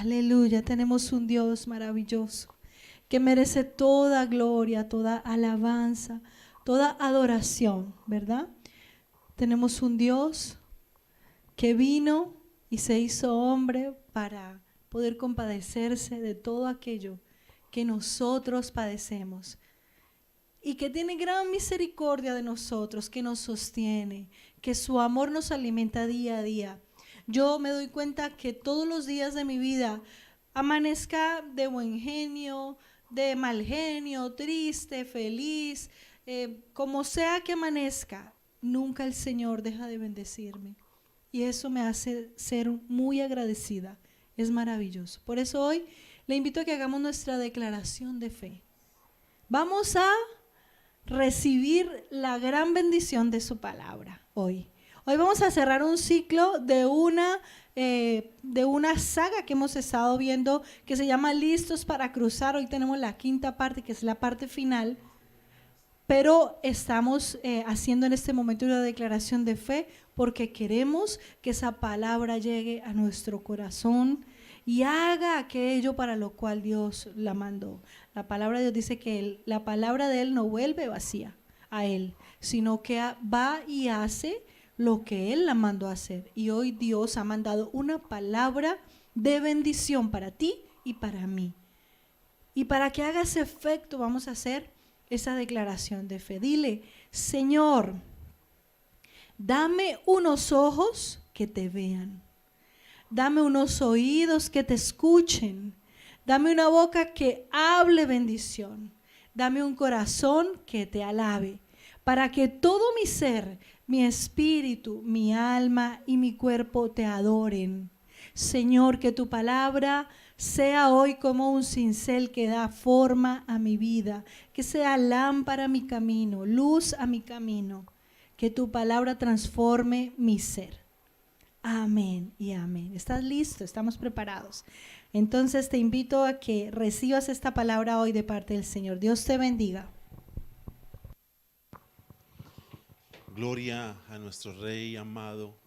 Aleluya, tenemos un Dios maravilloso que merece toda gloria, toda alabanza, toda adoración, ¿verdad? Tenemos un Dios que vino y se hizo hombre para poder compadecerse de todo aquello que nosotros padecemos y que tiene gran misericordia de nosotros, que nos sostiene, que su amor nos alimenta día a día. Yo me doy cuenta que todos los días de mi vida amanezca de buen genio, de mal genio, triste, feliz, como sea que amanezca, nunca el Señor deja de bendecirme. Y eso me hace ser muy agradecida. Es maravilloso. Por eso hoy le invito a que hagamos nuestra declaración de fe. Vamos a recibir la gran bendición de su palabra hoy. Hoy vamos a cerrar un ciclo de una saga que hemos estado viendo que se llama Listos para Cruzar. Hoy tenemos la quinta parte, que es la parte final. Pero estamos haciendo en este momento una declaración de fe porque queremos que esa palabra llegue a nuestro corazón y haga aquello para lo cual Dios la mandó. La palabra de Dios dice que la palabra de Él no vuelve vacía a Él, sino que va y hace lo que Él la mandó a hacer. Y hoy Dios ha mandado una palabra de bendición para ti y para mí. Y para que haga ese efecto vamos a hacer esa declaración de fe. Dile: Señor, dame unos ojos que te vean, dame unos oídos que te escuchen, dame una boca que hable bendición, dame un corazón que te alabe, para que todo mi ser, mi espíritu, mi alma y mi cuerpo te adoren. Señor, que tu palabra sea hoy como un cincel que da forma a mi vida, que sea lámpara a mi camino, luz a mi camino, que tu palabra transforme mi ser. Amén y amén. ¿Estás listo? ¿Estamos preparados? Entonces te invito a que recibas esta palabra hoy de parte del Señor. Dios te bendiga. Gloria a nuestro Rey amado,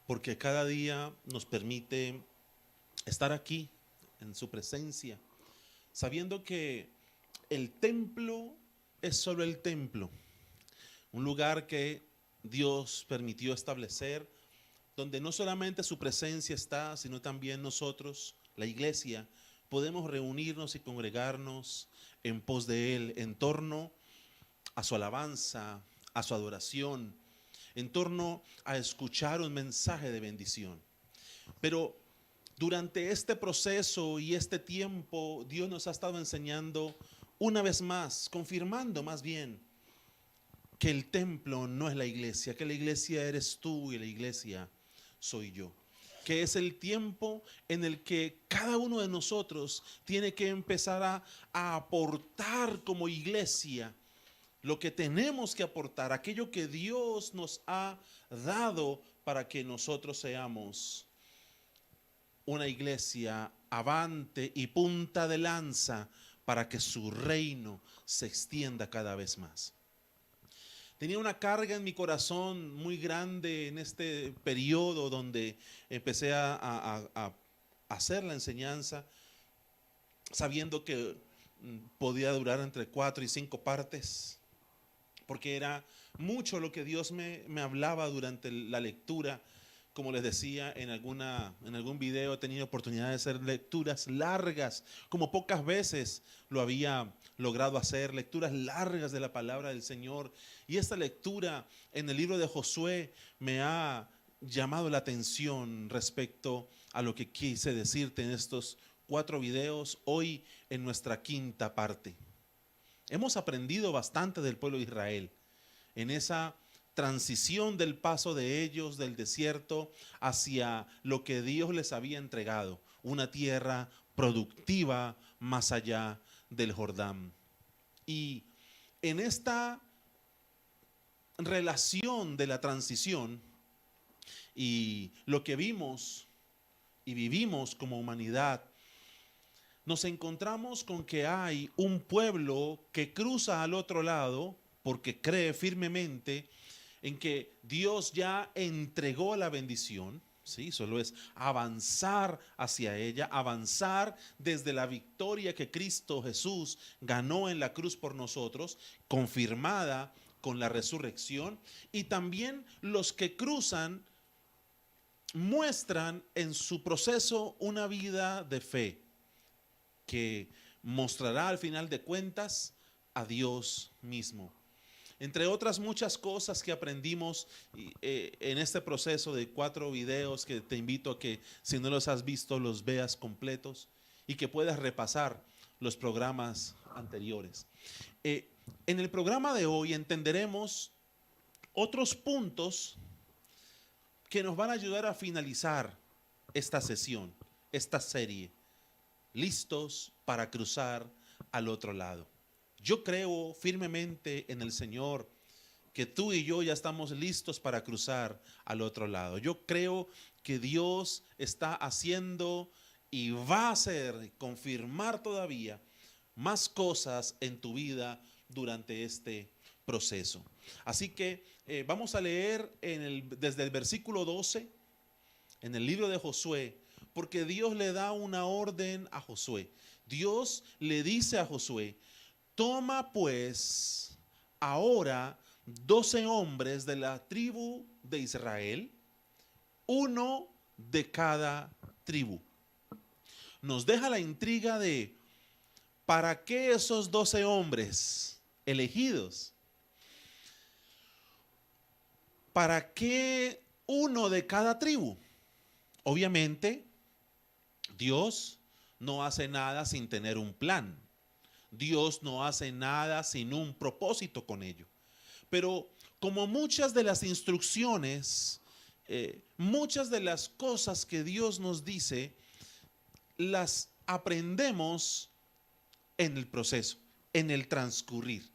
porque cada día nos permite estar aquí en su presencia, sabiendo que el templo es solo el templo, un lugar que Dios permitió establecer, donde no solamente su presencia está, sino también nosotros, la iglesia, podemos reunirnos y congregarnos en pos de Él, en torno a su alabanza, a su adoración, en torno a escuchar un mensaje de bendición. Pero durante este proceso y este tiempo, Dios nos ha estado enseñando una vez más, confirmando más bien, que el templo no es la iglesia, que la iglesia eres tú y la iglesia soy yo. Que es el tiempo en el que cada uno de nosotros tiene que empezar a aportar como iglesia lo que tenemos que aportar, aquello que Dios nos ha dado para que nosotros seamos una iglesia avante y punta de lanza para que su reino se extienda cada vez más. Tenía una carga en mi corazón muy grande en este periodo donde empecé a hacer la enseñanza, sabiendo que podía durar entre 4 y 5 partes, porque era mucho lo que Dios me hablaba durante la lectura. Como les decía en algún video, he tenido oportunidad de hacer lecturas largas, como pocas veces lo había logrado hacer, lecturas largas de la palabra del Señor. Y esta lectura en el libro de Josué me ha llamado la atención respecto a lo que quise decirte en estos 4 videos, hoy en nuestra quinta parte. Hemos aprendido bastante del pueblo de Israel en esa transición del paso de ellos del desierto hacia lo que Dios les había entregado, una tierra productiva más allá del Jordán. Y en esta relación de la transición y lo que vimos y vivimos como humanidad, nos encontramos con que hay un pueblo que cruza al otro lado porque cree firmemente en que Dios ya entregó la bendición, Sí, solo es avanzar hacia ella, avanzar desde la victoria que Cristo Jesús ganó en la cruz por nosotros, confirmada con la resurrección. Y también los que cruzan muestran en su proceso una vida de fe que mostrará al final de cuentas a Dios mismo. Entre otras muchas cosas que aprendimos en este proceso de 4 videos que te invito a que, si no los has visto, los veas completos y que puedas repasar los programas anteriores. En el programa de hoy entenderemos otros puntos que nos van a ayudar a finalizar esta sesión, esta serie, listos para cruzar al otro lado. Yo creo firmemente en el Señor que tú y yo ya estamos listos para cruzar al otro lado. Yo creo que Dios está haciendo y va a hacer, confirmar todavía más cosas en tu vida durante este proceso. Así que vamos a leer desde el versículo 12 en el libro de Josué, porque Dios le da una orden a Josué. Dios le dice a Josué: toma pues ahora 12 hombres de la tribu de Israel, uno de cada tribu. Nos deja la intriga de ¿para qué esos 12 hombres elegidos? ¿Para qué uno de cada tribu? Obviamente, Dios no hace nada sin tener un plan. Dios no hace nada sin un propósito con ello. Pero como muchas de las instrucciones, muchas de las cosas que Dios nos dice, las aprendemos en el proceso, en el transcurrir.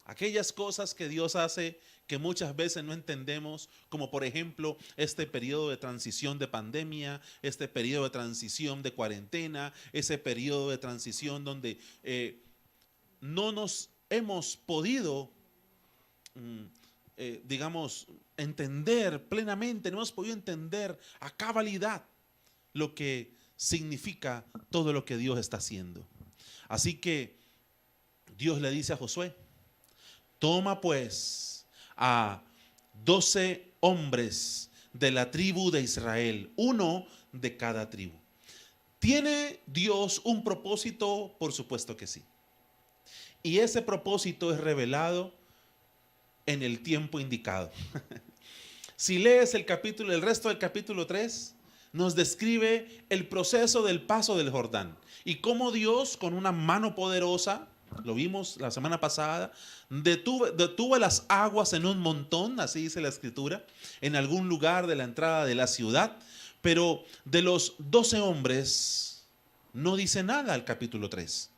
Aquellas cosas que Dios hace que muchas veces no entendemos, como por ejemplo este periodo de transición de pandemia, este periodo de transición de cuarentena, ese periodo de transición donde no nos hemos podido, digamos, entender plenamente, no hemos podido entender a cabalidad lo que significa todo lo que Dios está haciendo. Así que Dios le dice a Josué: toma pues a 12 hombres de la tribu de Israel, uno de cada tribu. ¿Tiene Dios un propósito? Por supuesto que sí. Y ese propósito es revelado en el tiempo indicado. Si lees el resto del capítulo 3, nos describe el proceso del paso del Jordán y cómo Dios, con una mano poderosa, lo vimos la semana pasada, detuvo las aguas en un montón, así dice la escritura, en algún lugar de la entrada de la ciudad. Pero de los 12 hombres no dice nada el capítulo 3.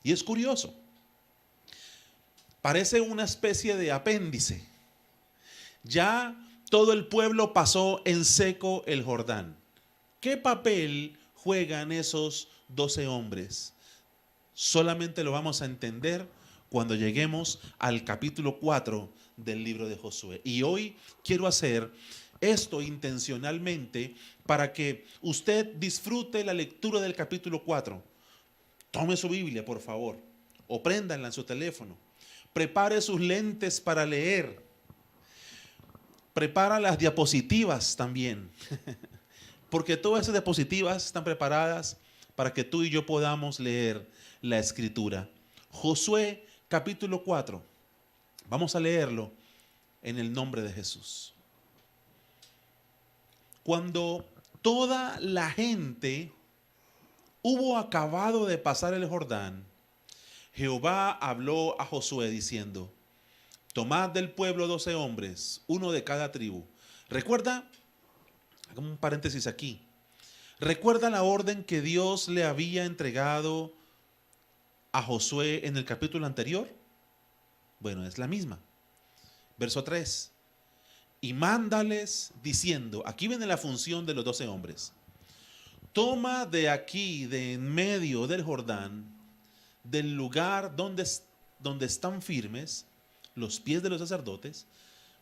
Y es curioso. Parece una especie de apéndice. Ya todo el pueblo pasó en seco el Jordán. ¿Qué papel juegan esos 12 hombres? Solamente lo vamos a entender cuando lleguemos al capítulo 4 del libro de Josué. Y hoy quiero hacer esto intencionalmente para que usted disfrute la lectura del capítulo 4. Tome su Biblia, por favor, o préndanla en su teléfono. Prepare sus lentes para leer. Prepara las diapositivas también, porque todas esas diapositivas están preparadas para que tú y yo podamos leer la escritura. Josué capítulo 4. Vamos a leerlo en el nombre de Jesús. Cuando toda la gente hubo acabado de pasar el Jordán, Jehová habló a Josué diciendo: tomad del pueblo 12 hombres, uno de cada tribu. Recuerda, hagamos un paréntesis aquí. Recuerda la orden que Dios le había entregado a Josué en el capítulo anterior. Bueno, es la misma. Verso 3. Y mándales diciendo, aquí viene la función de los 12 hombres. Toma de aquí, de en medio del Jordán, del lugar donde están firmes los pies de los sacerdotes,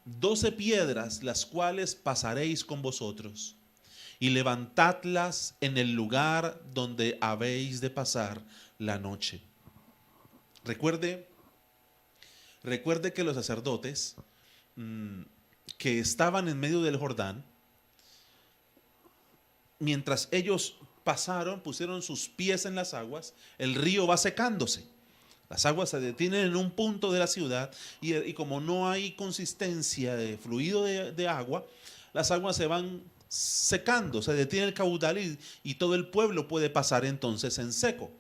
12 piedras, las cuales pasaréis con vosotros, y levantadlas en el lugar donde habéis de pasar la noche. Recuerde que los sacerdotes que estaban en medio del Jordán, mientras ellos pasaron, pusieron sus pies en las aguas, el río va secándose. Las aguas se detienen en un punto de la ciudad y como no hay consistencia de fluido de agua, las aguas se van secando, se detiene el caudal y todo el pueblo puede pasar entonces en seco.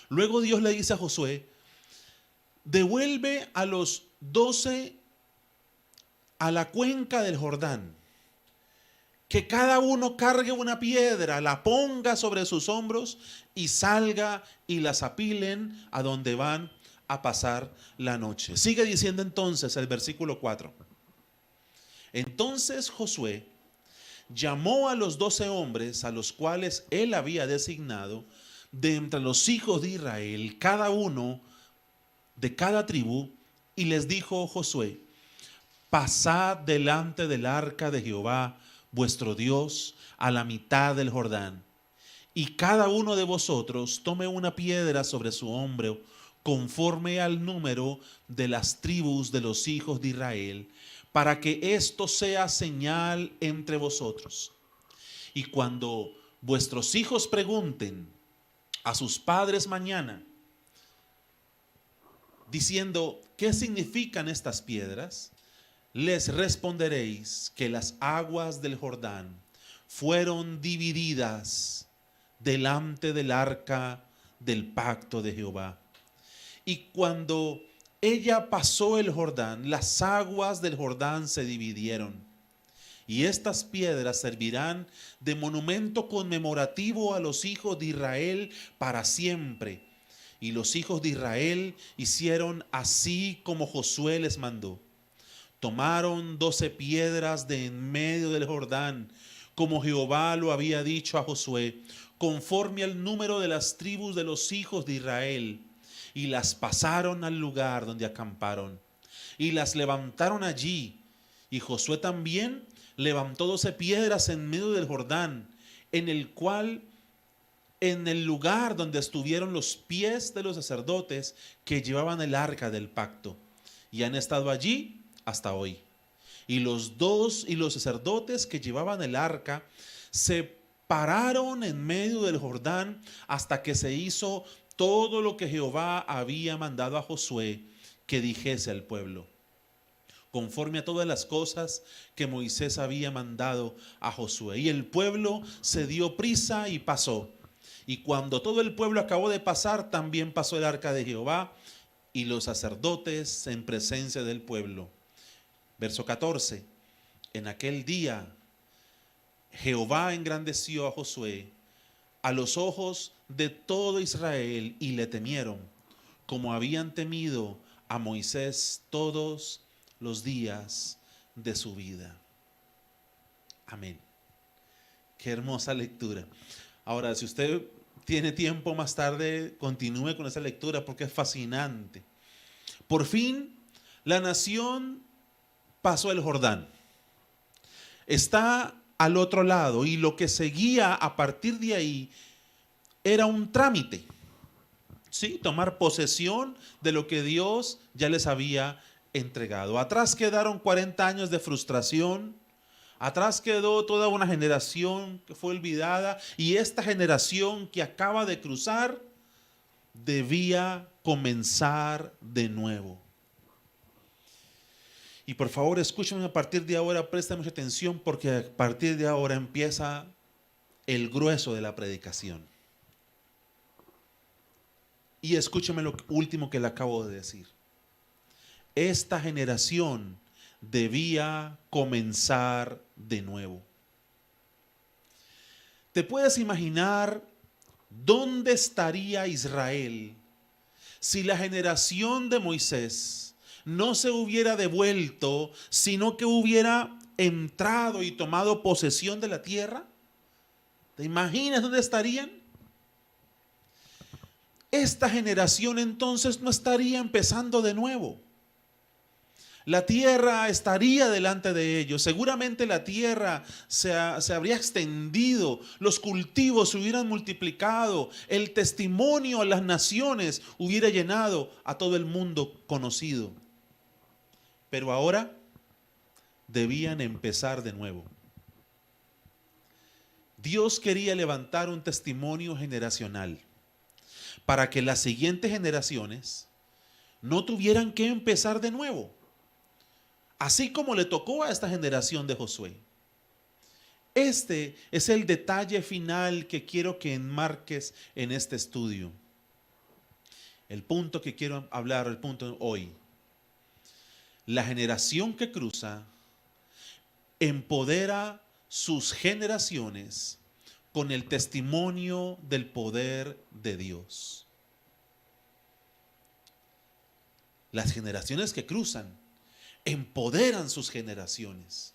Luego Dios le dice a Josué, devuelve a los 12 a la cuenca del Jordán, que cada uno cargue una piedra, la ponga sobre sus hombros y salga y las apilen a donde van a pasar la noche. Sigue diciendo entonces el versículo 4. Entonces Josué llamó a los 12 hombres a los cuales él había designado de entre los hijos de Israel, cada uno de cada tribu, y les dijo Josué, pasad delante del arca de Jehová, vuestro Dios, a la mitad del Jordán, y cada uno de vosotros tome una piedra sobre su hombro, conforme al número de las tribus de los hijos de Israel, para que esto sea señal entre vosotros. Y cuando vuestros hijos pregunten a sus padres mañana, diciendo, ¿qué significan estas piedras?, les responderéis que las aguas del Jordán fueron divididas delante del arca del pacto de Jehová. Y cuando ella pasó el Jordán, las aguas del Jordán se dividieron. Y estas piedras servirán de monumento conmemorativo a los hijos de Israel para siempre. Y los hijos de Israel hicieron así como Josué les mandó. Tomaron 12 piedras de en medio del Jordán, como Jehová lo había dicho a Josué, conforme al número de las tribus de los hijos de Israel, y las pasaron al lugar donde acamparon, y las levantaron allí. Y Josué también levantó 12 piedras en medio del Jordán, en el lugar donde estuvieron los pies de los sacerdotes que llevaban el arca del pacto, y han estado allí hasta hoy. Y los sacerdotes que llevaban el arca se pararon en medio del Jordán hasta que se hizo todo lo que Jehová había mandado a Josué que dijese al pueblo, conforme a todas las cosas que Moisés había mandado a Josué. Y el pueblo se dio prisa y pasó. Y cuando todo el pueblo acabó de pasar, también pasó el arca de Jehová y los sacerdotes en presencia del pueblo. Verso 14, en aquel día Jehová engrandeció a Josué a los ojos de todo Israel y le temieron, como habían temido a Moisés todos los días de su vida. Amén. Qué hermosa lectura. Ahora, si usted tiene tiempo más tarde, continúe con esa lectura porque es fascinante. Por fin, la nación pasó el Jordán. Está al otro lado y lo que seguía a partir de ahí era un trámite. Sí, tomar posesión de lo que Dios ya les había entregado. Atrás quedaron 40 años de frustración. Atrás quedó toda una generación que fue olvidada y esta generación que acaba de cruzar debía comenzar de nuevo. Y por favor, escúchame a partir de ahora, presta mucha atención porque a partir de ahora empieza el grueso de la predicación. Y escúchame lo último que le acabo de decir. Esta generación debía comenzar de nuevo. ¿Te puedes imaginar dónde estaría Israel si la generación de Moisés no se hubiera devuelto, sino que hubiera entrado y tomado posesión de la tierra? ¿Te imaginas dónde estarían? Esta generación entonces no estaría empezando de nuevo. La tierra estaría delante de ellos. Seguramente la tierra se habría extendido. Los cultivos se hubieran multiplicado. El testimonio a las naciones hubiera llenado a todo el mundo conocido. Pero ahora debían empezar de nuevo. Dios quería levantar un testimonio generacional para que las siguientes generaciones no tuvieran que empezar de nuevo. Así como le tocó a esta generación de Josué. Este es el detalle final que quiero que enmarques en este estudio. El punto que quiero hablar, el punto hoy. La generación que cruza empodera sus generaciones con el testimonio del poder de Dios. Las generaciones que cruzan empoderan sus generaciones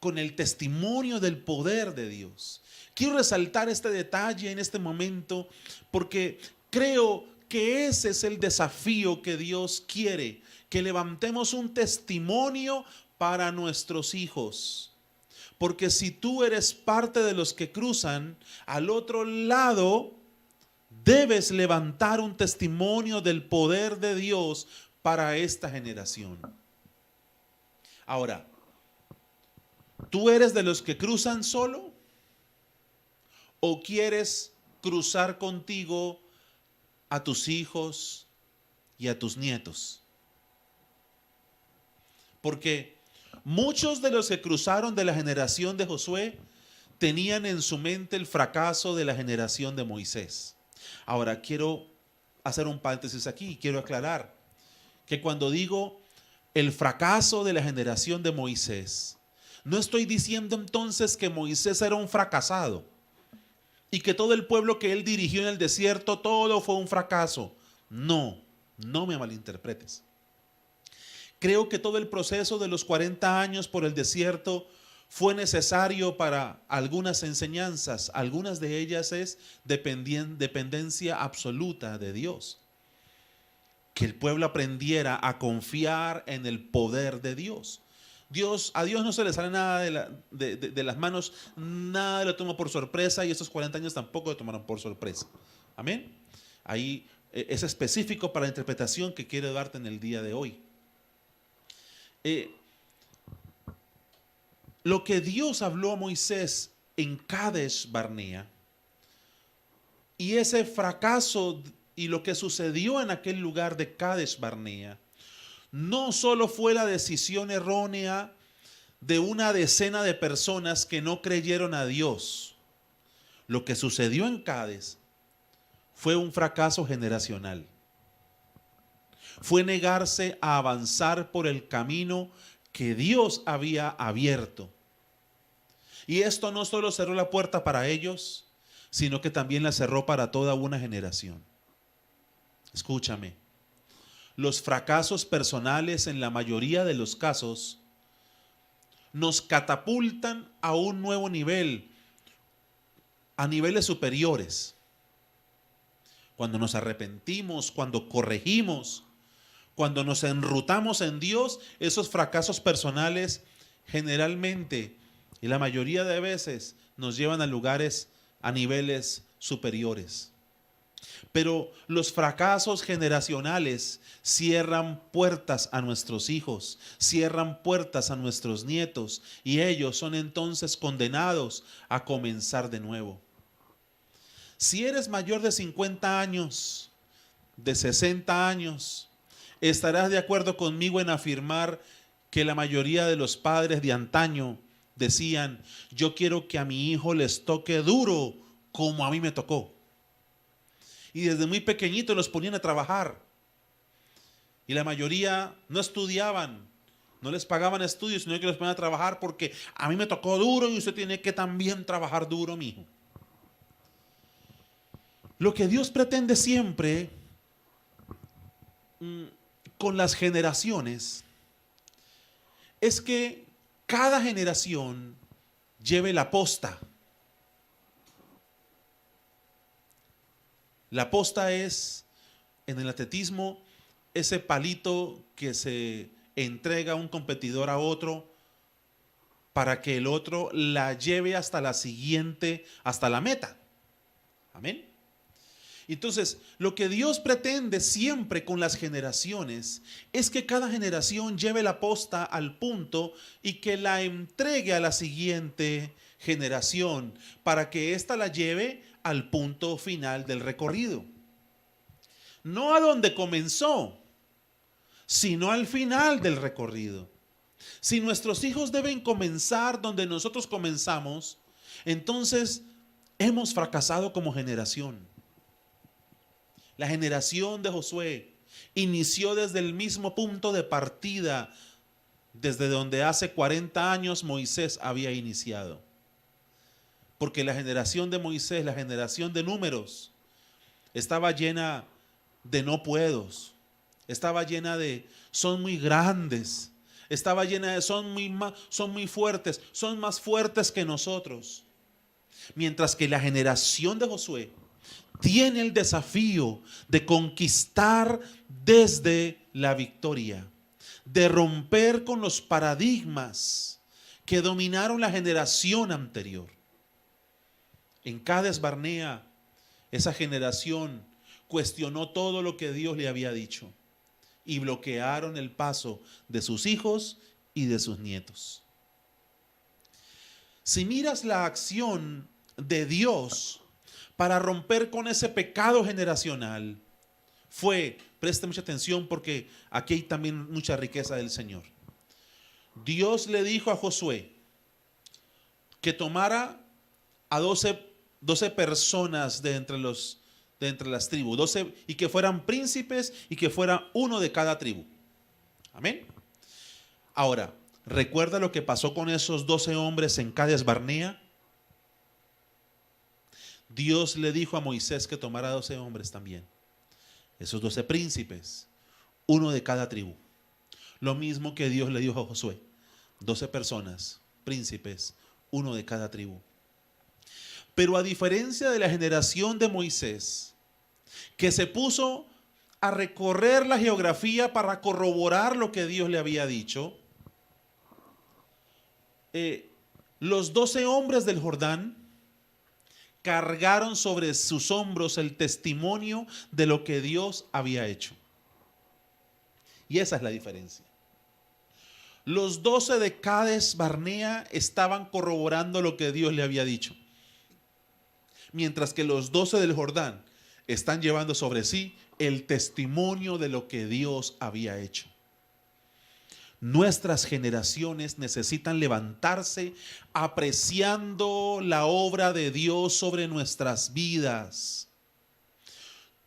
con el testimonio del poder de Dios. Quiero resaltar este detalle en este momento porque creo que ese es el desafío que Dios quiere, que levantemos un testimonio para nuestros hijos. Porque si tú eres parte de los que cruzan al otro lado, debes levantar un testimonio del poder de Dios para esta generación. Ahora, ¿tú eres de los que cruzan solo? ¿O quieres cruzar contigo a tus hijos y a tus nietos? Porque muchos de los que cruzaron de la generación de Josué tenían en su mente el fracaso de la generación de Moisés. Ahora, quiero hacer un paréntesis aquí y quiero aclarar que cuando digo el fracaso de la generación de Moisés, no estoy diciendo entonces que Moisés era un fracasado y que todo el pueblo que él dirigió en el desierto, todo fue un fracaso. No, no me malinterpretes. Creo que todo el proceso de los 40 años por el desierto fue necesario para algunas enseñanzas. Algunas de ellas es dependencia absoluta de Dios. Que el pueblo aprendiera a confiar en el poder de Dios. A Dios no se le sale nada de las manos, nada lo toma por sorpresa y estos 40 años tampoco lo tomaron por sorpresa. Amén. Ahí es específico para la interpretación que quiero darte en el día de hoy. Lo que Dios habló a Moisés en Kadesh Barnea y ese fracaso y lo que sucedió en aquel lugar de Kadesh Barnea no solo fue la decisión errónea de una decena de personas que no creyeron a Dios. Lo que sucedió en Kadesh fue un fracaso generacional. Fue negarse a avanzar por el camino que Dios había abierto. Y esto no solo cerró la puerta para ellos, sino que también la cerró para toda una generación. Escúchame, los fracasos personales en la mayoría de los casos nos catapultan a un nuevo nivel, a niveles superiores. Cuando nos arrepentimos, cuando corregimos, cuando nos enrutamos en Dios, esos fracasos personales generalmente y la mayoría de veces nos llevan a lugares, a niveles superiores. Pero los fracasos generacionales cierran puertas a nuestros hijos, cierran puertas a nuestros nietos y ellos son entonces condenados a comenzar de nuevo. Si eres mayor de 50 años, de 60 años, estarás de acuerdo conmigo en afirmar que la mayoría de los padres de antaño decían: yo quiero que a mi hijo les toque duro como a mí me tocó. Y desde muy pequeñitos los ponían a trabajar. Y la mayoría no estudiaban, no les pagaban estudios, sino que los ponían a trabajar porque a mí me tocó duro y usted tiene que también trabajar duro, mijo. Lo que Dios pretende siempre con las generaciones es que cada generación lleve la posta. La posta es, en el atletismo, ese palito que se entrega a un competidor a otro para que el otro la lleve hasta la siguiente, hasta la meta. Amén. Entonces, lo que Dios pretende siempre con las generaciones es que cada generación lleve la posta al punto y que la entregue a la siguiente generación para que ésta la lleve al punto final del recorrido. No a donde comenzó, sino al final del recorrido. Si nuestros hijos deben comenzar donde nosotros comenzamos, entonces hemos fracasado como generación. La generación de Josué inició desde el mismo punto de partida, desde donde hace 40 años Moisés había iniciado. Porque la generación de Moisés, la generación de números, estaba llena de no puedos, estaba llena de son muy grandes, estaba llena de son muy fuertes, son más fuertes que nosotros. Mientras que la generación de Josué tiene el desafío de conquistar desde la victoria, de romper con los paradigmas que dominaron la generación anterior. En Cades Barnea, esa generación cuestionó todo lo que Dios le había dicho y bloquearon el paso de sus hijos y de sus nietos. Si miras la acción de Dios para romper con ese pecado generacional, preste mucha atención porque aquí hay también mucha riqueza del Señor. Dios le dijo a Josué que tomara a 12 personas de entre las tribus, 12, y que fueran príncipes y que fuera uno de cada tribu. Amén. Ahora, ¿recuerda lo que pasó con esos 12 hombres en Cades Barnea? Dios le dijo a Moisés que tomara 12 hombres también. Esos 12 príncipes, uno de cada tribu. Lo mismo que Dios le dijo a Josué. 12 personas, príncipes, uno de cada tribu. Pero a diferencia de la generación de Moisés, que se puso a recorrer la geografía para corroborar lo que Dios le había dicho, los 12 hombres del Jordán cargaron sobre sus hombros el testimonio de lo que Dios había hecho. Y esa es la diferencia. Los 12 de Cades Barnea estaban corroborando lo que Dios le había dicho, mientras que los 12 del Jordán están llevando sobre sí el testimonio de lo que Dios había hecho. Nuestras generaciones necesitan levantarse apreciando la obra de Dios sobre nuestras vidas.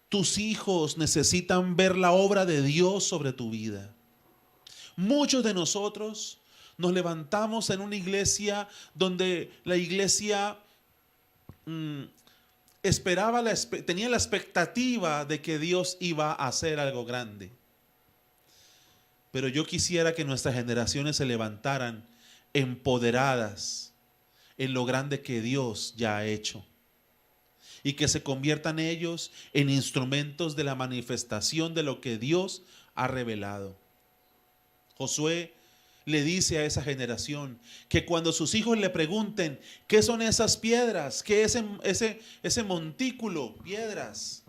Tus hijos necesitan ver la obra de Dios sobre tu vida. Muchos de nosotros nos levantamos en una iglesia donde la iglesia tenía la expectativa de que Dios iba a hacer algo grande. Pero yo quisiera que nuestras generaciones se levantaran empoderadas en lo grande que Dios ya ha hecho y que se conviertan ellos en instrumentos de la manifestación de lo que Dios ha revelado. Josué le dice a esa generación que cuando sus hijos le pregunten ¿qué son esas piedras? ¿Qué es ese montículo? Piedras.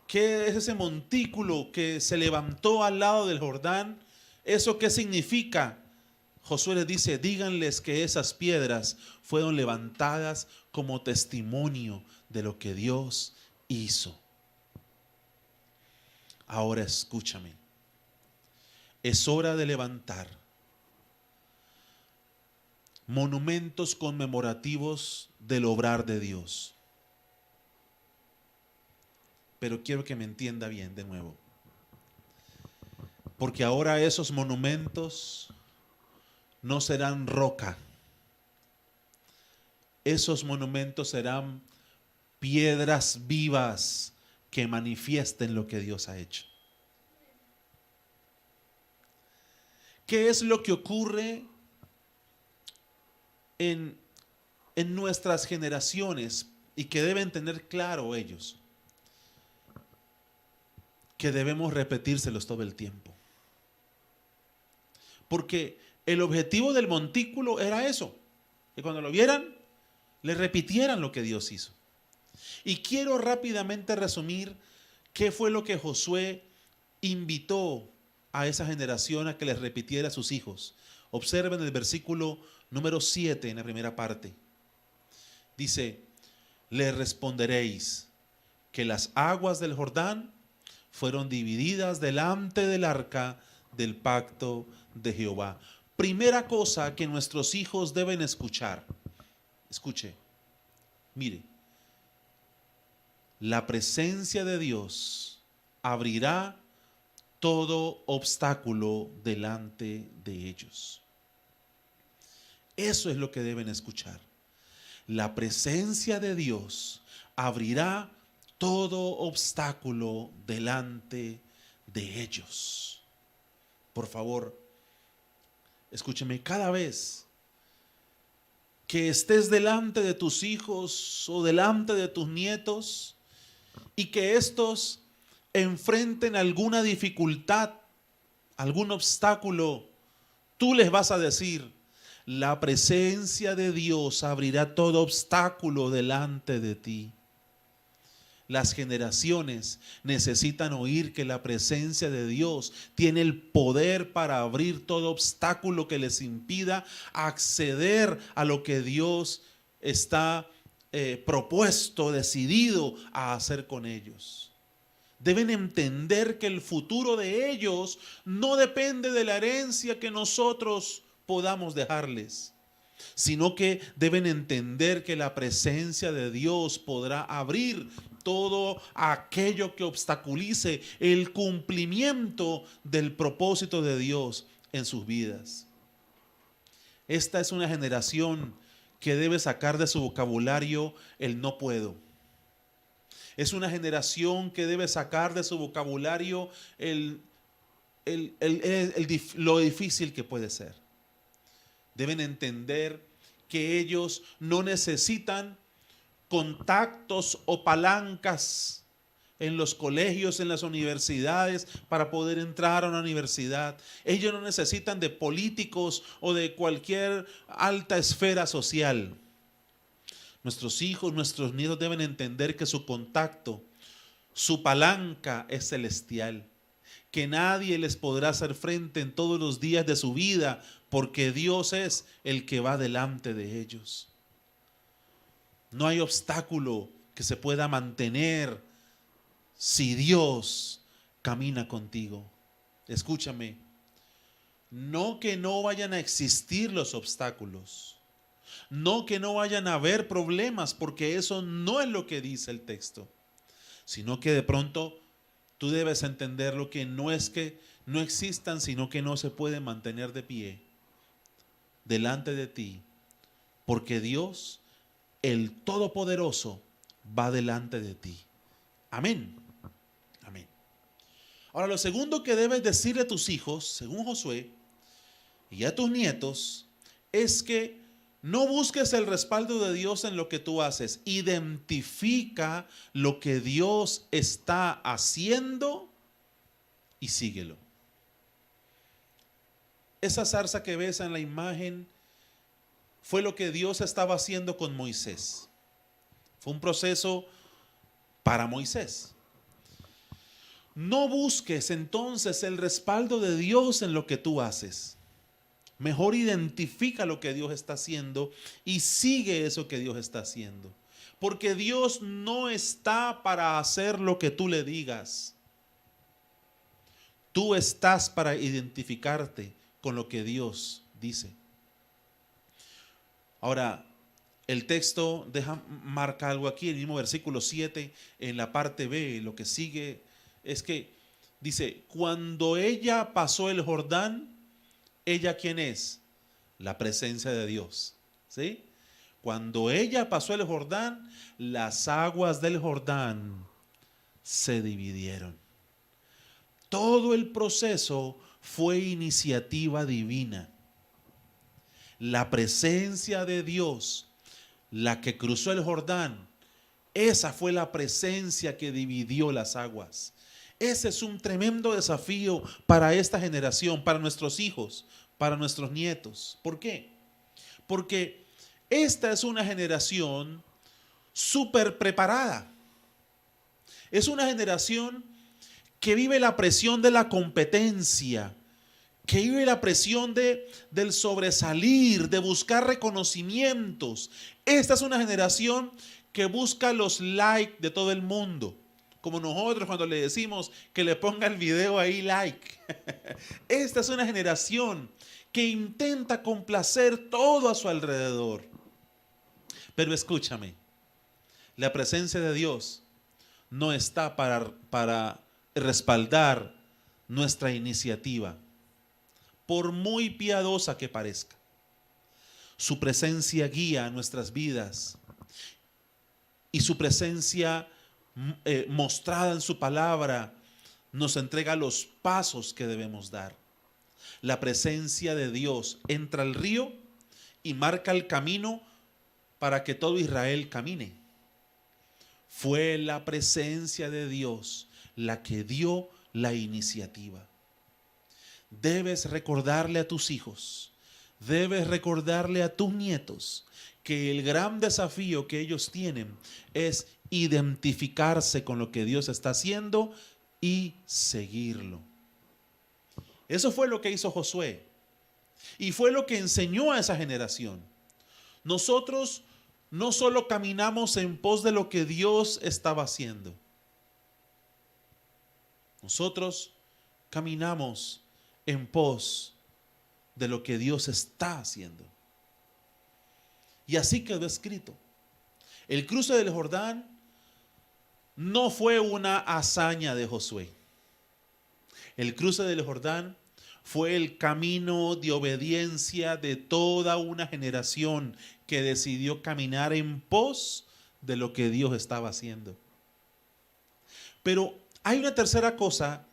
¿Qué es ese montículo que se levantó al lado del Jordán? ¿Eso qué significa? Josué les dice, díganles que esas piedras fueron levantadas como testimonio de lo que Dios hizo. Ahora escúchame. Es hora de levantar monumentos conmemorativos del obrar de Dios. Pero quiero que me entienda bien de nuevo. Porque ahora esos monumentos no serán roca. Esos monumentos serán piedras vivas que manifiesten lo que Dios ha hecho. ¿Qué es lo que ocurre en nuestras generaciones y que deben tener claro ellos? Que debemos repetírselos todo el tiempo. Porque el objetivo del montículo era eso, que cuando lo vieran, le repitieran lo que Dios hizo. Y quiero rápidamente resumir qué fue lo que Josué invitó a esa generación a que les repitiera a sus hijos. Observen el versículo número 7 en la primera parte. Dice, le responderéis que las aguas del Jordán fueron divididas delante del arca del pacto de Jehová. Primera cosa que nuestros hijos deben escuchar. Escuche, mire, la presencia de Dios abrirá todo obstáculo delante de ellos. Eso es lo que deben escuchar. La presencia de Dios abrirá todo obstáculo delante de ellos. Por favor, escúcheme, cada vez que estés delante de tus hijos o delante de tus nietos y que estos enfrenten alguna dificultad, algún obstáculo, tú les vas a decir, la presencia de Dios abrirá todo obstáculo delante de ti. Las generaciones necesitan oír que la presencia de Dios tiene el poder para abrir todo obstáculo que les impida acceder a lo que Dios está propuesto, decidido a hacer con ellos. Deben entender que el futuro de ellos no depende de la herencia que nosotros podamos dejarles, sino que deben entender que la presencia de Dios podrá abrir todo aquello que obstaculice el cumplimiento del propósito de Dios en sus vidas. Esta es una generación que debe sacar de su vocabulario el no puedo. Es una generación que debe sacar de su vocabulario lo difícil que puede ser. Deben entender que ellos no necesitan contactos o palancas en los colegios, en las universidades, para poder entrar a una universidad. Ellos no necesitan de políticos o de cualquier alta esfera social. Nuestros hijos, nuestros nietos deben entender que su contacto, su palanca es celestial, que nadie les podrá hacer frente en todos los días de su vida, porque Dios es el que va delante de ellos. No hay obstáculo que se pueda mantener si Dios camina contigo. Escúchame, no que no vayan a existir los obstáculos, no que no vayan a haber problemas, porque eso no es lo que dice el texto, sino que de pronto tú debes entender lo que no es que no existan, sino que no se pueden mantener de pie delante de ti, porque Dios, el Todopoderoso, va delante de ti. Amén. Amén. Ahora, lo segundo que debes decirle a tus hijos, según Josué, y a tus nietos, es que no busques el respaldo de Dios en lo que tú haces. Identifica lo que Dios está haciendo y síguelo. Esa zarza que ves en la imagen fue lo que Dios estaba haciendo con Moisés. Fue un proceso para Moisés. No busques entonces el respaldo de Dios en lo que tú haces. Mejor identifica lo que Dios está haciendo y sigue eso que Dios está haciendo. Porque Dios no está para hacer lo que tú le digas. Tú estás para identificarte con lo que Dios dice. Ahora, el texto marca algo aquí, el mismo versículo 7, en la parte B, lo que sigue es que dice, cuando ella pasó el Jordán, ¿ella quién es? La presencia de Dios, ¿sí? Cuando ella pasó el Jordán, las aguas del Jordán se dividieron. Todo el proceso fue iniciativa divina. La presencia de Dios, la que cruzó el Jordán, esa fue la presencia que dividió las aguas. Ese es un tremendo desafío para esta generación, para nuestros hijos, para nuestros nietos. ¿Por qué? Porque esta es una generación súper preparada. Es una generación que vive la presión de la competencia, que vive la presión del sobresalir, de buscar reconocimientos. Esta es una generación que busca los likes de todo el mundo. Como nosotros cuando le decimos que le ponga el video ahí like. Esta es una generación que intenta complacer todo a su alrededor. Pero escúchame, la presencia de Dios no está para respaldar nuestra iniciativa, por muy piadosa que parezca. Su presencia guía nuestras vidas y su presencia mostrada en su palabra nos entrega los pasos que debemos dar. La presencia de Dios entra al río y marca el camino para que todo Israel camine. Fue la presencia de Dios la que dio la iniciativa. Debes recordarle a tus hijos, debes recordarle a tus nietos que el gran desafío que ellos tienen es identificarse con lo que Dios está haciendo y seguirlo. Eso fue lo que hizo Josué y fue lo que enseñó a esa generación. Nosotros no solo caminamos en pos de lo que Dios estaba haciendo, nosotros caminamos en pos de lo que Dios está haciendo. Y así quedó escrito. El cruce del Jordán no fue una hazaña de Josué. El cruce del Jordán fue el camino de obediencia de toda una generación que decidió caminar en pos de lo que Dios estaba haciendo. Pero hay una tercera cosa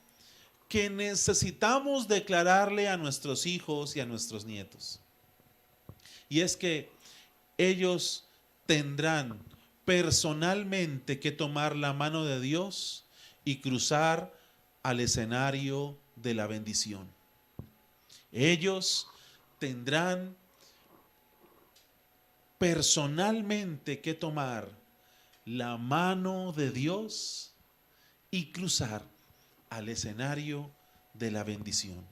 que necesitamos declararle a nuestros hijos y a nuestros nietos. Y es que ellos tendrán personalmente que tomar la mano de Dios y cruzar al escenario de la bendición. Ellos tendrán personalmente que tomar la mano de Dios y cruzar al escenario de la bendición.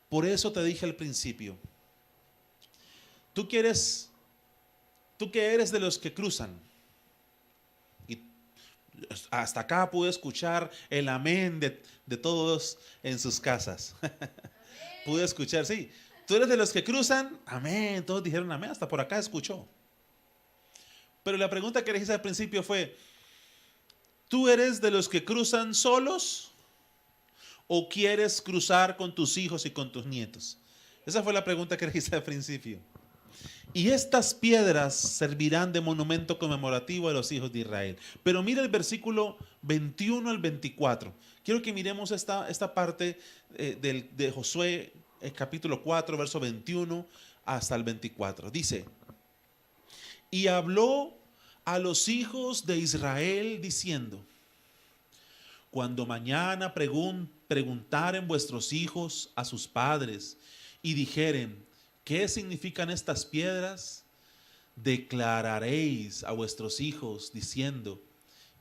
Por eso te dije al principio, tú que eres de los que cruzan, y hasta acá pude escuchar el amén de todos en sus casas. Pude escuchar, sí, tú eres de los que cruzan, amén, todos dijeron amén, hasta por acá escuchó. Pero la pregunta que le hice al principio fue, ¿tú eres de los que cruzan solos o quieres cruzar con tus hijos y con tus nietos? Esa fue la pregunta que le hice al principio. Y estas piedras servirán de monumento conmemorativo a los hijos de Israel. Pero mira el versículo 21 al 24. Quiero que miremos esta parte de Josué, capítulo 4, verso 21 hasta el 24. Dice, y habló a los hijos de Israel diciendo, cuando mañana preguntaren vuestros hijos a sus padres y dijeren, ¿qué significan estas piedras? Declararéis a vuestros hijos diciendo,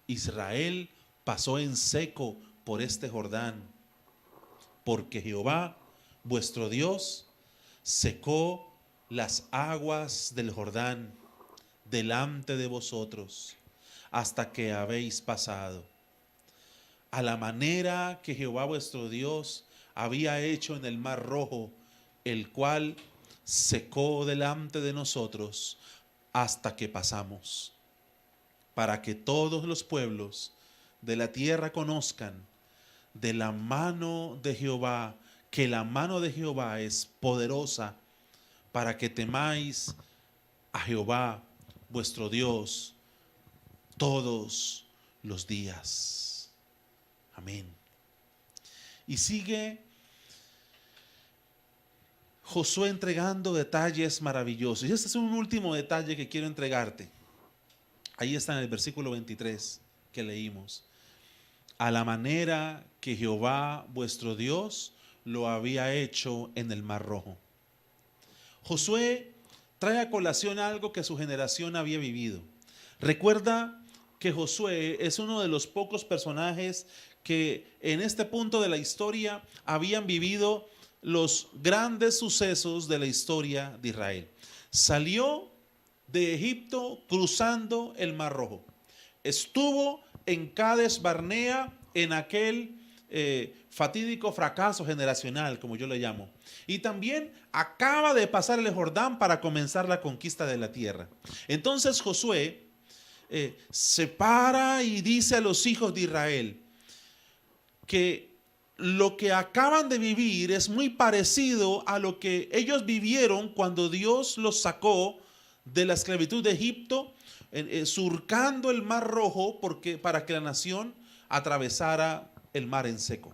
Israel pasó en seco por este Jordán, porque Jehová, vuestro Dios, secó las aguas del Jordán delante de vosotros hasta que habéis pasado. A la manera que Jehová vuestro Dios había hecho en el mar Rojo, el cual secó delante de nosotros hasta que pasamos, para que todos los pueblos de la tierra conozcan de la mano de Jehová, que la mano de Jehová es poderosa, para que temáis a Jehová vuestro Dios todos los días. Amén. Y sigue Josué entregando detalles maravillosos. Y este es un último detalle que quiero entregarte. Ahí está en el versículo 23 que leímos. A la manera que Jehová vuestro Dios lo había hecho en el Mar Rojo. Josué trae a colación algo que su generación había vivido. Recuerda que Josué es uno de los pocos personajes que en este punto de la historia habían vivido los grandes sucesos de la historia de Israel. Salió de Egipto cruzando el Mar Rojo. Estuvo en Cades Barnea en aquel fatídico fracaso generacional, como yo le llamo. Y también acaba de pasar el Jordán para comenzar la conquista de la tierra. Entonces Josué se para y dice a los hijos de Israel que lo que acaban de vivir es muy parecido a lo que ellos vivieron cuando Dios los sacó de la esclavitud de Egipto, surcando el Mar Rojo para que la nación atravesara el mar en seco.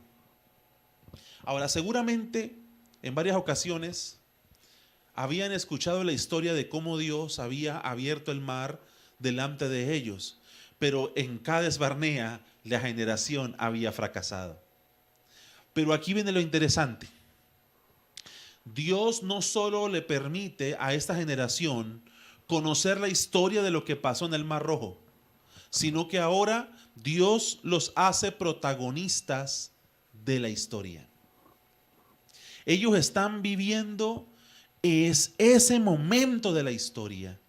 Ahora, seguramente en varias ocasiones habían escuchado la historia de cómo Dios había abierto el mar delante de ellos, pero en Cades Barnea la generación había fracasado. Pero aquí viene lo interesante. Dios no solo le permite a esta generación conocer la historia de lo que pasó en el Mar Rojo, sino que ahora Dios los hace protagonistas de la historia. Ellos están viviendo ese momento de la historia.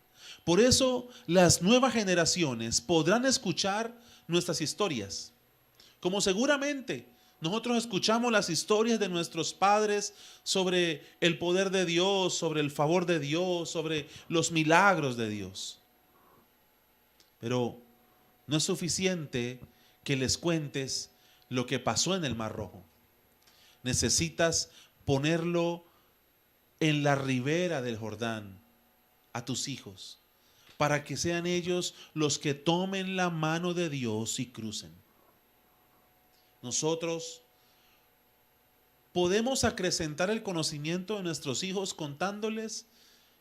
Por eso las nuevas generaciones podrán escuchar nuestras historias, como seguramente nosotros escuchamos las historias de nuestros padres sobre el poder de Dios, sobre el favor de Dios, sobre los milagros de Dios. Pero no es suficiente que les cuentes lo que pasó en el Mar Rojo. Necesitas ponerlo en la ribera del Jordán a tus hijos, para que sean ellos los que tomen la mano de Dios y crucen. Nosotros podemos acrecentar el conocimiento de nuestros hijos contándoles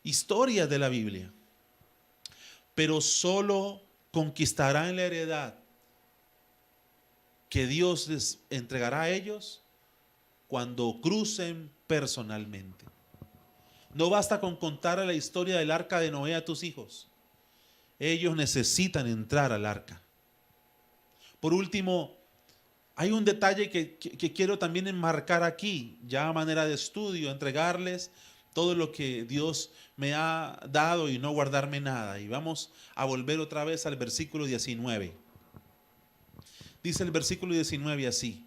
historias de la Biblia, pero solo conquistarán la heredad que Dios les entregará a ellos cuando crucen personalmente. No basta con contar la historia del arca de Noé a tus hijos. Ellos necesitan entrar al arca. Por último, hay un detalle que quiero también enmarcar aquí, ya a manera de estudio, entregarles todo lo que Dios me ha dado y no guardarme nada. Y vamos a volver otra vez al versículo 19. Dice el versículo 19 así: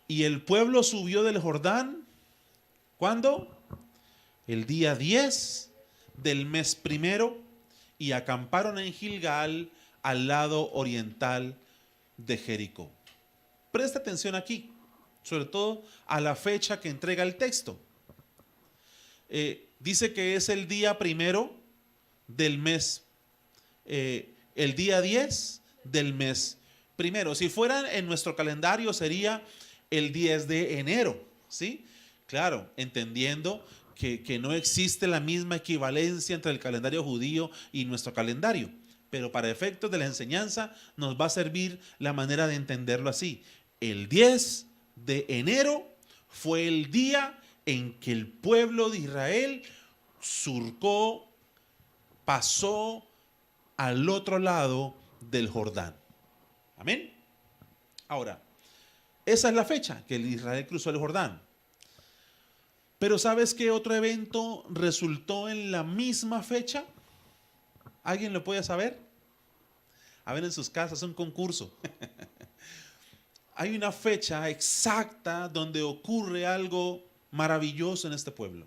y el pueblo subió del Jordán, ¿cuándo? El día 10 del mes primero, y acamparon en Gilgal, al lado oriental de Jericó. Presta atención aquí, sobre todo a la fecha que entrega el texto. Dice que es el día primero del mes, el día 10 del mes primero. Si fueran en nuestro calendario sería el 10 de enero, ¿sí? Claro, entendiendo que no existe la misma equivalencia entre el calendario judío y nuestro calendario, pero para efectos de la enseñanza nos va a servir la manera de entenderlo así. El 10 de enero fue el día en que el pueblo de Israel surcó, pasó al otro lado del Jordán. Amén. Ahora, esa es la fecha que Israel cruzó el Jordán. Pero ¿sabes qué otro evento resultó en la misma fecha? ¿Alguien lo puede saber? A ver, en sus casas, un concurso. Hay una fecha exacta donde ocurre algo maravilloso en este pueblo.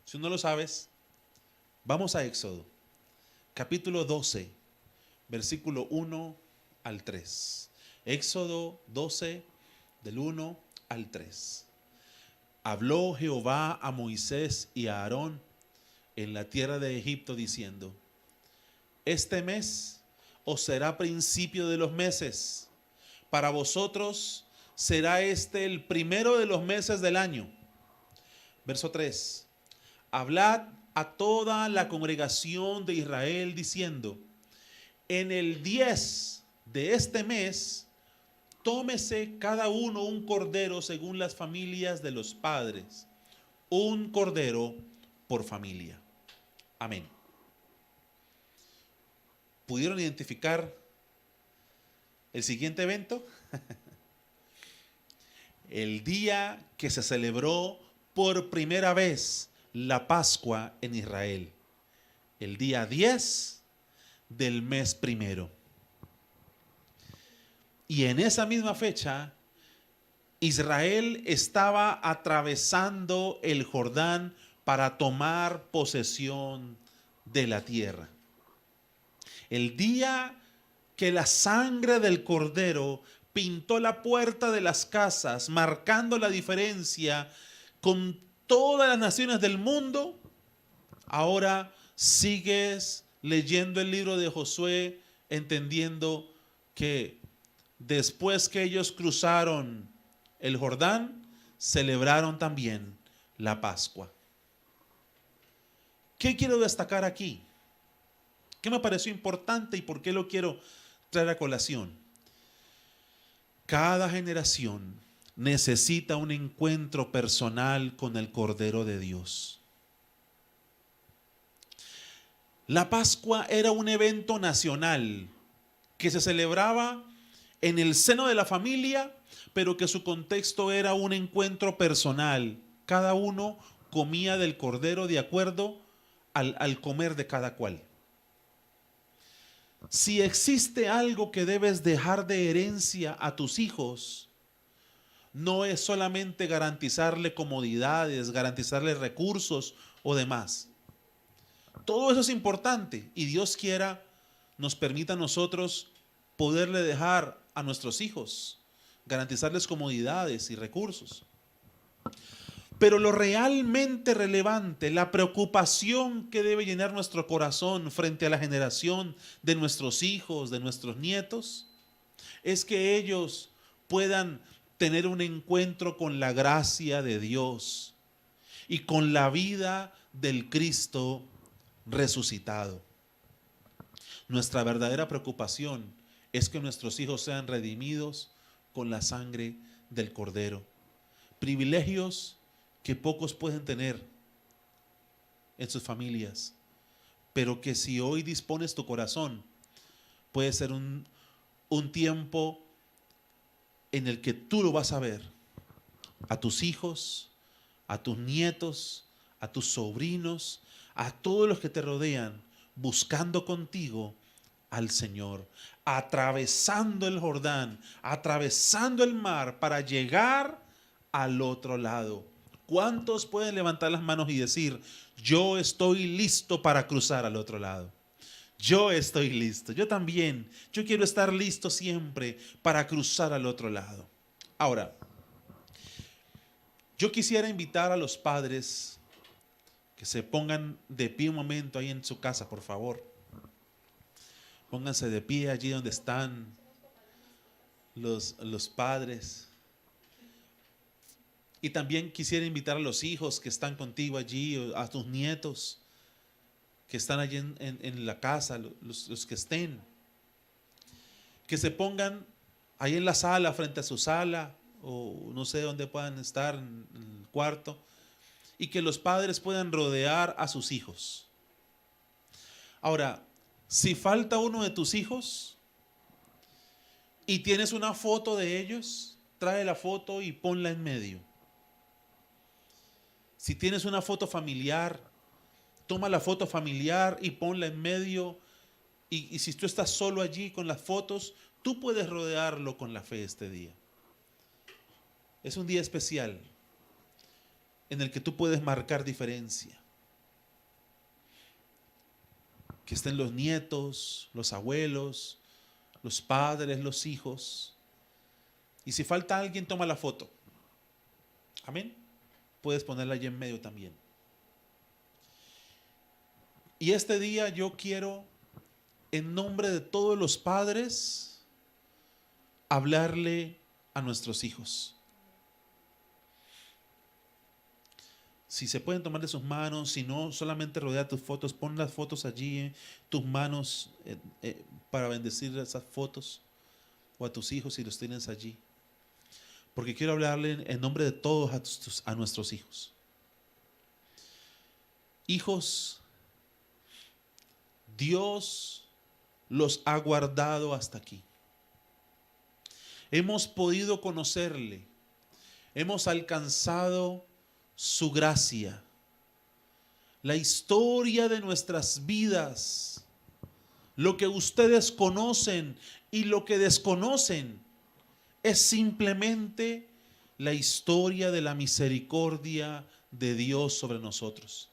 Si no lo sabes, vamos a Éxodo, capítulo 12, versículo 1 al 3. Éxodo 12, del 1 al 3. Habló Jehová a Moisés y a Aarón en la tierra de Egipto diciendo: este mes os será principio de los meses. Para vosotros será este el primero de los meses del año. Verso 3. Hablad a toda la congregación de Israel diciendo: en el 10 de este mes tómese cada uno un cordero según las familias de los padres, un cordero por familia. Amén. ¿Pudieron identificar el siguiente evento? El día que se celebró por primera vez la Pascua en Israel. El día 10 del mes primero. Y en esa misma fecha, Israel estaba atravesando el Jordán para tomar posesión de la tierra. El día que la sangre del Cordero pintó la puerta de las casas, marcando la diferencia con todas las naciones del mundo, ahora sigues leyendo el libro de Josué, entendiendo que después que ellos cruzaron el Jordán, celebraron también la Pascua. ¿Qué quiero destacar aquí? ¿Qué me pareció importante y por qué lo quiero traer a colación? Cada generación necesita un encuentro personal con el Cordero de Dios. La Pascua era un evento nacional que se celebraba en el seno de la familia, pero que su contexto era un encuentro personal. Cada uno comía del Cordero de acuerdo al comer de cada cual. Si existe algo que debes dejar de herencia a tus hijos, no es solamente garantizarle comodidades, garantizarle recursos o demás. Todo eso es importante y Dios quiera nos permita a nosotros poderle dejar a nuestros hijos, garantizarles comodidades y recursos. Pero lo realmente relevante, la preocupación que debe llenar nuestro corazón frente a la generación de nuestros hijos, de nuestros nietos, es que ellos puedan tener un encuentro con la gracia de Dios y con la vida del Cristo resucitado. Nuestra verdadera preocupación es que nuestros hijos sean redimidos con la sangre del Cordero. Privilegios que pocos pueden tener en sus familias, pero que si hoy dispones tu corazón, puede ser un tiempo en el que tú lo vas a ver a tus hijos, a tus nietos, a tus sobrinos, a todos los que te rodean, buscando contigo al Señor, atravesando el Jordán, atravesando el mar para llegar al otro lado. ¿Cuántos pueden levantar las manos y decir, yo estoy listo para cruzar al otro lado? Yo estoy listo, yo también, yo quiero estar listo siempre para cruzar al otro lado. Ahora, yo quisiera invitar a los padres que se pongan de pie un momento ahí en su casa, por favor. Pónganse de pie allí donde están los padres. Y también quisiera invitar a los hijos que están contigo allí, a tus nietos que están allí en la casa, los que estén. Que se pongan ahí en la sala, frente a su sala, o no sé dónde puedan estar, en el cuarto, y que los padres puedan rodear a sus hijos. Ahora, si falta uno de tus hijos y tienes una foto de ellos, trae la foto y ponla en medio. Si tienes una foto familiar, toma la foto familiar y ponla en medio. Y si tú estás solo allí con las fotos, tú puedes rodearlo con la fe este día. Es un día especial en el que tú puedes marcar diferencia. Que estén los nietos, los abuelos, los padres, los hijos. Y si falta alguien, toma la foto. Amén. Puedes ponerla allí en medio también. Y este día yo quiero, en nombre de todos los padres, hablarle a nuestros hijos. Si se pueden tomar de sus manos, si no, solamente rodea tus fotos, pon las fotos allí, tus manos para bendecir esas fotos. o a tus hijos si los tienes allí. Porque quiero hablarle en nombre de todos a nuestros hijos. Hijos, Dios los ha guardado hasta aquí. Hemos podido conocerle, hemos alcanzado su gracia. La historia de nuestras vidas, lo que ustedes conocen y lo que desconocen, es simplemente la historia de la misericordia de Dios sobre nosotros.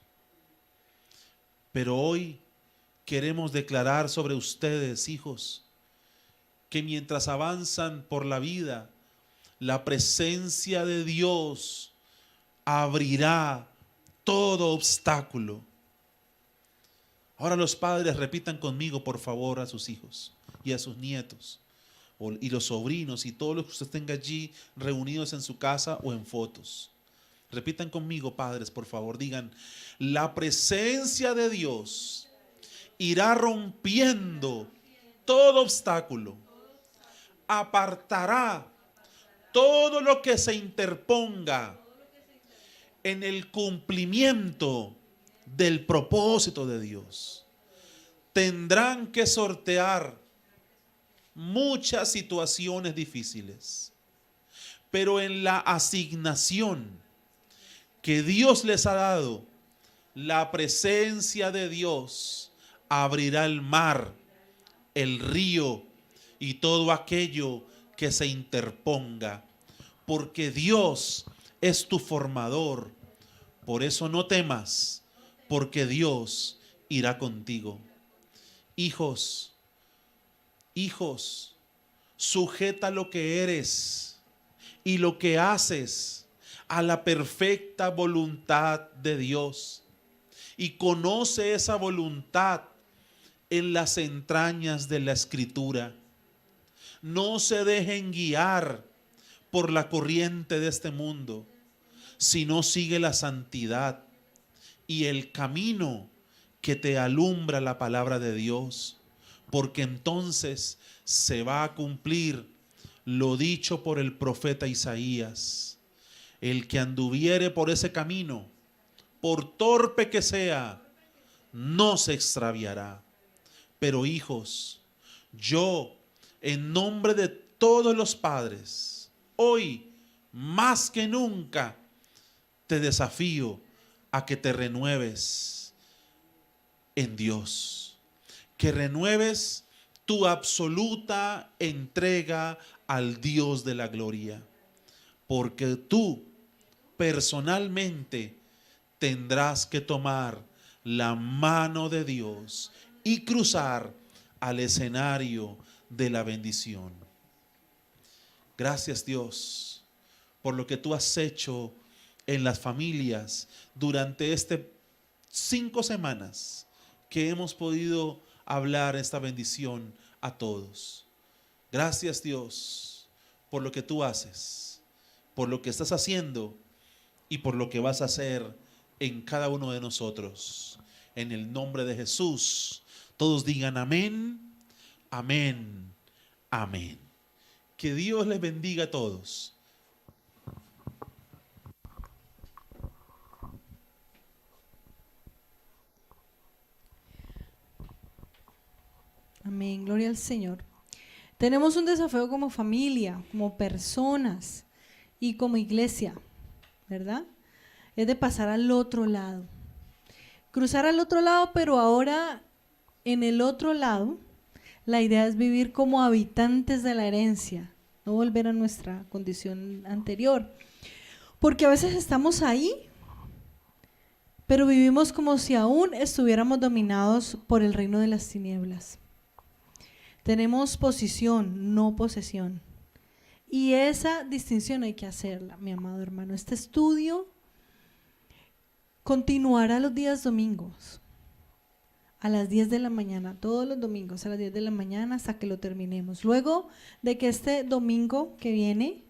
Pero hoy queremos declarar sobre ustedes, hijos, que mientras avanzan por la vida, la presencia de Dios abrirá todo obstáculo. Ahora los padres repitan conmigo, por favor, a sus hijos y a sus nietos y los sobrinos y todos los que usted tenga allí reunidos en su casa o en fotos. Repitan conmigo, padres, por favor, digan: la presencia de Dios irá rompiendo todo obstáculo, apartará todo lo que se interponga en el cumplimiento del propósito de Dios. Tendrán que sortear muchas situaciones difíciles, pero en la asignación que Dios les ha dado, la presencia de Dios abrirá el mar, el río y todo aquello que se interponga, porque Dios es tu formador. Por eso no temas, porque Dios irá contigo. Hijos, sujeta lo que eres y lo que haces a la perfecta voluntad de Dios, y conoce esa voluntad en las entrañas de la Escritura. No se dejen guiar por la corriente de este mundo, sino sigue la santidad y el camino que te alumbra la palabra de Dios, porque entonces se va a cumplir lo dicho por el profeta Isaías: el que anduviere por ese camino, por torpe que sea, no se extraviará. Pero hijos, yo, en nombre de todos los padres, hoy más que nunca te desafío a que te renueves en Dios, que renueves tu absoluta entrega al Dios de la gloria, porque tú personalmente tendrás que tomar la mano de Dios y cruzar al escenario de la bendición. Gracias, Dios, por lo que tú has hecho en las familias durante estas 5 semanas que hemos podido hablar esta bendición a todos. Gracias, Dios, por lo que tú haces, por lo que estás haciendo y por lo que vas a hacer en cada uno de nosotros. En el nombre de Jesús, todos digan amén, amén, amén. Que Dios les bendiga a todos. Amén, gloria al Señor. Tenemos un desafío como familia, como personas y como iglesia, ¿verdad? Es de pasar al otro lado. Cruzar al otro lado, pero ahora en el otro lado, la idea es vivir como habitantes de la herencia, no volver a nuestra condición anterior. Porque a veces estamos ahí, pero vivimos como si aún estuviéramos dominados por el reino de las tinieblas. Tenemos posición, no posesión. Y esa distinción hay que hacerla, mi amado hermano. Este estudio continuará los días domingos, a las 10 de la mañana, todos los domingos a las 10 de la mañana hasta que lo terminemos. Luego de que este domingo que viene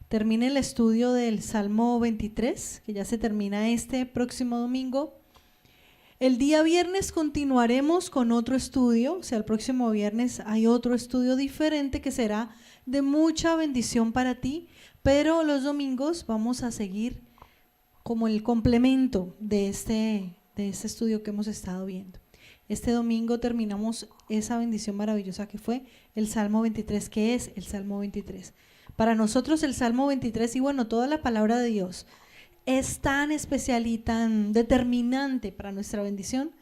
termine el estudio del Salmo 23, que ya se termina este próximo domingo, El día viernes continuaremos con otro estudio, o sea, el próximo viernes hay otro estudio diferente que será de mucha bendición para ti, pero los domingos vamos a seguir como el complemento de este estudio que hemos estado viendo. Este domingo terminamos esa bendición maravillosa que fue el Salmo 23, que es el Salmo 23. Para nosotros el Salmo 23 y bueno, toda la palabra de Dios es tan especial y tan determinante para nuestra bendición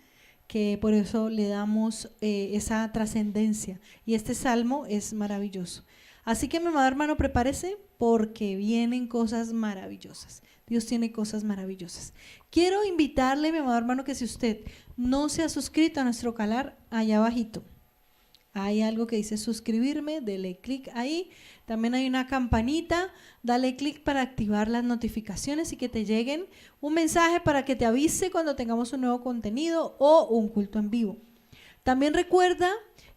que por eso le damos esa trascendencia. Y este salmo es maravilloso. Así que mi amado hermano, prepárese porque vienen cosas maravillosas. Dios tiene cosas maravillosas. Quiero invitarle, mi amado hermano, que si usted no se ha suscrito a nuestro canal, allá abajito hay algo que dice suscribirme, dele clic ahí. También hay una campanita, dale clic para activar las notificaciones y que te lleguen un mensaje para que te avise cuando tengamos un nuevo contenido o un culto en vivo. También recuerda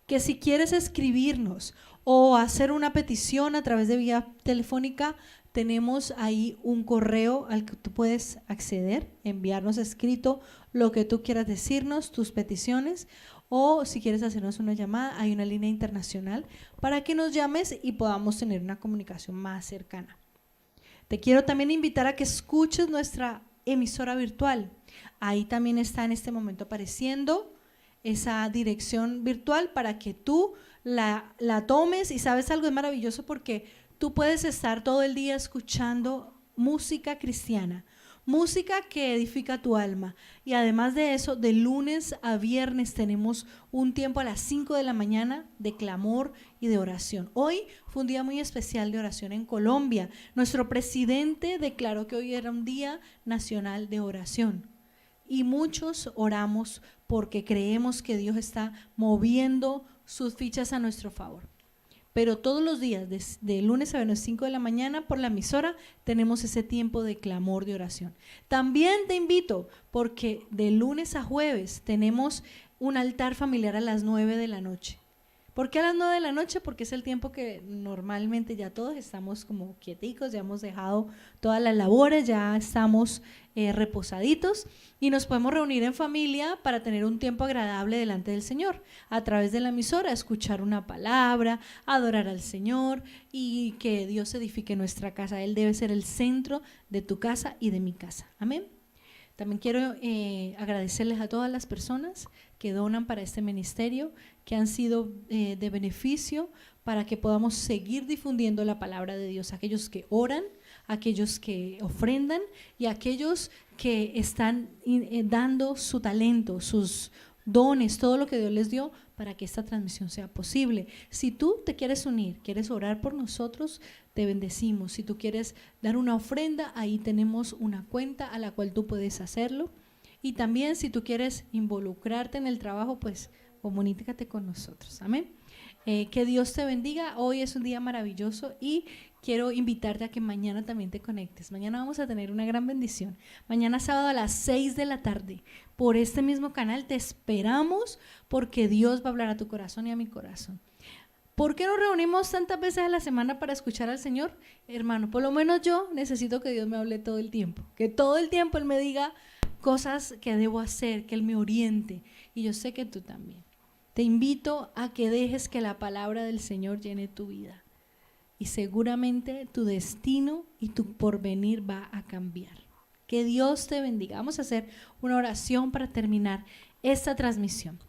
que si quieres escribirnos o hacer una petición a través de vía telefónica, tenemos ahí un correo al que tú puedes acceder, enviarnos escrito lo que tú quieras decirnos, tus peticiones, o si quieres hacernos una llamada, hay una línea internacional para que nos llames y podamos tener una comunicación más cercana. Te quiero también invitar a que escuches nuestra emisora virtual. Ahí también está en este momento apareciendo esa dirección virtual para que tú la tomes. Y sabes algo, es maravilloso porque tú puedes estar todo el día escuchando música cristiana, música que edifica tu alma. Y además de eso, de lunes a viernes tenemos un tiempo a las 5 de la mañana de clamor y de oración. Hoy fue un día muy especial de oración en Colombia. Nuestro presidente declaró que hoy era un día nacional de oración. Y muchos oramos porque creemos que Dios está moviendo sus fichas a nuestro favor. Pero todos los días, de lunes a viernes, 5 de la mañana, por la emisora, tenemos ese tiempo de clamor, de oración. También te invito, porque de lunes a jueves tenemos un altar familiar a las 9 de la noche. ¿Por qué a las 9 de la noche? Porque es el tiempo que normalmente ya todos estamos como quieticos, ya hemos dejado todas las labores, ya estamos reposaditos y nos podemos reunir en familia para tener un tiempo agradable delante del Señor, a través de la emisora, escuchar una palabra, adorar al Señor y que Dios edifique nuestra casa. Él debe ser el centro de tu casa y de mi casa. Amén. También quiero agradecerles a todas las personas que donan para este ministerio, que han sido de beneficio para que podamos seguir difundiendo la palabra de Dios. Aquellos que oran, aquellos que ofrendan y aquellos que están dando su talento, sus dones, todo lo que Dios les dio para que esta transmisión sea posible. Si tú te quieres unir, quieres orar por nosotros, te bendecimos. Si tú quieres dar una ofrenda, ahí tenemos una cuenta a la cual tú puedes hacerlo. Y también si tú quieres involucrarte en el trabajo, pues comunícate con nosotros. Amén. Que Dios te bendiga. Hoy es un día maravilloso y quiero invitarte a que mañana también te conectes. Mañana vamos a tener una gran bendición. Mañana sábado a las 6 de la tarde por este mismo canal te esperamos porque Dios va a hablar a tu corazón y a mi corazón. ¿Por qué nos reunimos tantas veces a la semana para escuchar al Señor? Hermano, por lo menos yo necesito que Dios me hable todo el tiempo. Que todo el tiempo Él me diga cosas que debo hacer, que Él me oriente. Y yo sé que tú también. Te invito a que dejes que la palabra del Señor llene tu vida. Y seguramente tu destino y tu porvenir va a cambiar. Que Dios te bendiga. Vamos a hacer una oración para terminar esta transmisión.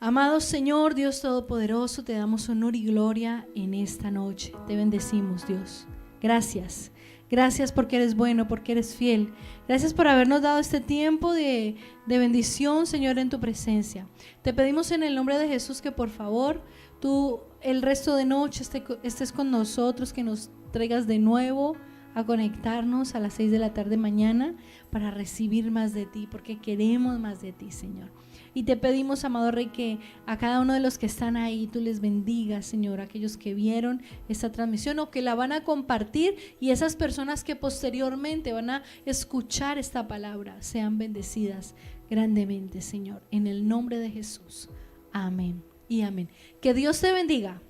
Amado Señor, Dios Todopoderoso, te damos honor y gloria en esta noche. Te bendecimos, Dios. Gracias. Gracias porque eres bueno, porque eres fiel. Gracias por habernos dado este tiempo de bendición, Señor, en tu presencia. Te pedimos en el nombre de Jesús que por favor tú el resto de noche estés con nosotros, que nos traigas de nuevo a conectarnos a las 6 de la tarde mañana para recibir más de ti, porque queremos más de ti, Señor. Y te pedimos, amado Rey, que a cada uno de los que están ahí tú les bendigas, Señor, aquellos que vieron esta transmisión o que la van a compartir y esas personas que posteriormente van a escuchar esta palabra sean bendecidas grandemente, Señor, en el nombre de Jesús. Amén y amén. Que Dios te bendiga.